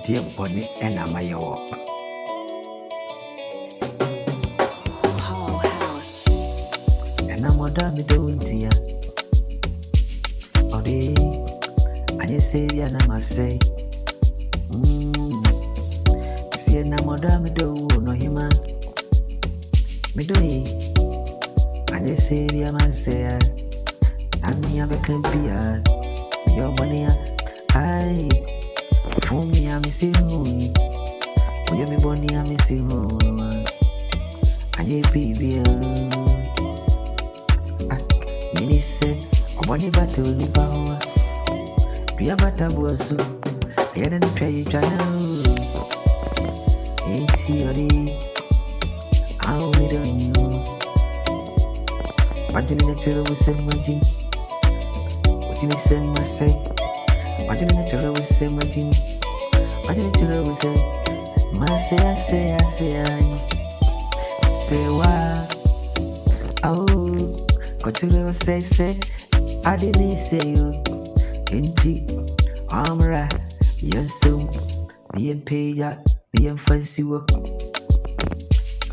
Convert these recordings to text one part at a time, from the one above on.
Dear body and am I your House. and I'm what I'm doing here. Oh, day, I just say, and I must say, see, and I'm what I'm doing, no, him, me do it. I just say, I must say, I'm here, I can be your money. I, for me, I'm missing you. We have me bonnie, I'm missing you. I just be Mini said, I want you back to live out. Be a better was so. I had a try you try now. Ain't theory. I'll be doing you. But in the natural will send my gym. What you send my say? But in the natural will send my gym. But in the natural will say, my say, say, why? Oh. Continue say, I didn't say you. Inti, Amra, yes, so, me and pay ya, me and fancy work.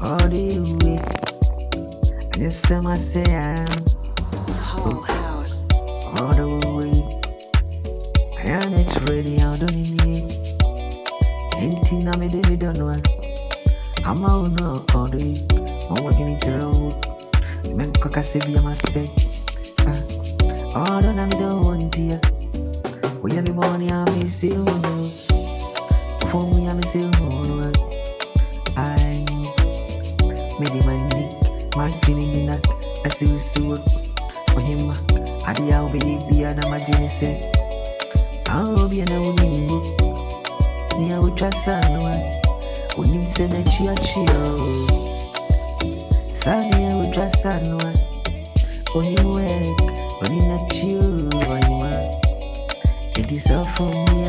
All the way, yes, time I say I'm House. all the way. I am not ready, I don't need it. Inti, na me David don't know. I'm out now, all the way. I'm working into the road. Men coca se be my say. Oh, don't I don't want dear. We have money, I miss you. For me, I miss you. I made him my feeling in that. I see you so for him. I did how be an emergency. I'll be an old book. Near we trust someone. When you say that she are chill. Sunny, we just someone. When you work, when you not you, when you are. It is all for me.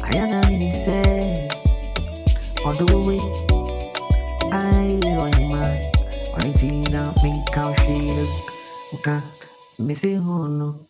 I am not meaning say. All the way. I want you, man. When it's in a pink cow shade. Okay, missing on.